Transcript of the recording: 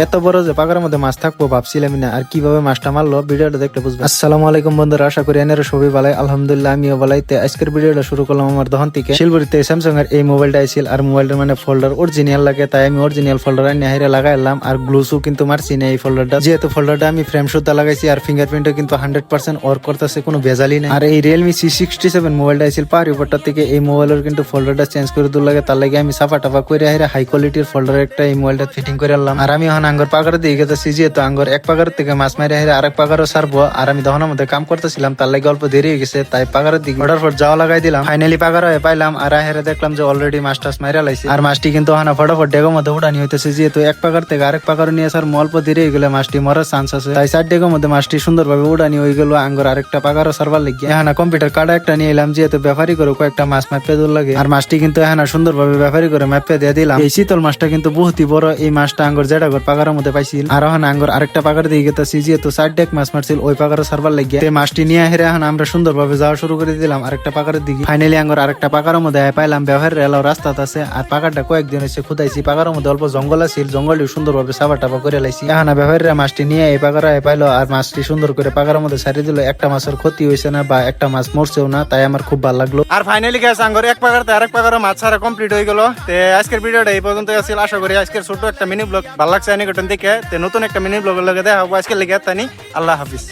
এত বড় যে পাগারের মধ্যে মাছ থাকবো ভাবছিলাম না, আর কিভাবে মাছটা মারলো ভিডিওটা দেখতে বুঝবে। আসসালামু আলাইকুম বন্ধুরা, আশা করি এনারা সবই ভালো। আলহামদুলিল্লাহ আমিও ভালোইতে। আজকের ভিডিওটা শুরু করলাম আমার দহন থেকে। শিলবুড়িতে স্যামসাং এর এই মোবাইলটা আইছিল, আর মোবাইলটার মানে ফোল্ডার অরিজিনাল লাগে, তাই আমি অরিজিনাল ফোল্ডার আনি হাইরে লাগাইলাম। আর গ্লুসও কিন্তু মারছি না এই ফোল্ডারটা, যেহেতু ফোল্ডারটা আমি ফ্রেম সুদ্ধা লাগাইছি আর ফিঙ্গারপ্রিন্টও কিন্তু 100% ওয়ার্ক করতেছে, কোনো ভেজালই নেই। আর এই রিয়েলমি C67 মোবাইলটা আইছিল পার উপরটা থেকে, এই মোবাইলের কিন্তু ফোল্ডারটা চেঞ্জ করে দূর লাগে, তার লাগে আমি সাফা টাফা করে হাইরে হাই কোয়ালিটির ফোল্ডার একটা এই মোবাইলটা ফিটিং করে আনলাম। আর আমি এখন আঙ্গর পাগার দিয়ে গেছি, যেহেতু আঙ্গর এক পাগার থেকে মাছ মারি হাইরে আরেক পাগারও সারবো। আর আমি দহনের মধ্যে কাম করতেছিলাম, তার লাগে অল্প দেরি হয়ে গেছে, তাই পাগারের দিকে অর্ডার ফট যাওয়া লাগাই দিলাম। ফাইনালি পাগার হয়ে পাইলাম, আর হেরে দেখলাম যে অলরেডি মাছ টাছ মাইরা লাইছে। আর মাছটি কিন্তু হানা ফটাফট ডেগোর মধ্যে উঠানি হইতেছে, যেহেতু এক পাগার থেকে আরেক পাগার নিয়ে আসার অল্প দেরি হয়ে গেলে মাছটি মরার চান্স আছে, তাই 4 ডেগোর মধ্যে মাছটি সুন্দরভাবে উঠানি হয়ে গেল। আঙ্গর আরেকটা পাগারও সারবার লেগে এখানে কম্পিউটার কার্ড একটা নিয়ে এলাম, যেহেতু ব্যাপারি করে কয়েকটা মাছ মাপে দূর লাগে। আর মাছটি কিন্তু এখানে সুন্দরভাবে ব্যাপারি করে মাপে দিয়ে দিলাম। এই শীতল মাছটা কিন্তু বহুতই বড়, এই মাছটা আঙ্গর জেডাগর পাগারের মধ্যে পাইছিল। আর এখন আঙ্গর আরেকটা পাগার দিয়ে গেতেছি, যেহেতু 4 ডেক মাছ মারছিল ওই পাগারও সারবার লেগে। মাছটি নিয়ে হেরে এখন আমরা সুন্দরভাবে যাওয়া শুরু করে দিলাম আরেকটা পাগারের দিকে। ফাইনালি আঙ্গর আরেকটা পাগারের মধ্যে পাইলাম, ব্যবহারের এলাও রাস্তা আছে। আর পাগারটা কয়েকদিন হচ্ছে খুদাইছি, পাগারের মধ্যে অল্প জঙ্গল আছিল, জঙ্গলটি সুন্দরভাবে সাবা টাবা করে লাইছি। এখন ব্যবহারের মাছটি নিয়ে এই পাগার পাইলো, আর মাছটি সুন্দর করে পাগারের মধ্যে সারিয়ে দিল। একটা মাছের ক্ষতি হয়েছে না বা একটা মাছ মরছেও না, তাই আমার খুব ভালো লাগলো। আর ফাইনালি গ্যাস আঙ্গর এক পাগার আরেক পাগার মাছ ছাড়া কমপ্লিট হয়ে গেল। আজকের ভিডিওটা এই পর্যন্ত আছিল। আশা করি আজকের ছোট একটা মিনি ব্লগ ভালো লাগছে নিকটন থেকে। নতুন একটা মিনি ব্লগের লগে দেখা হবো আজকের লেগে। তানি আল্লাহ হাফিজ।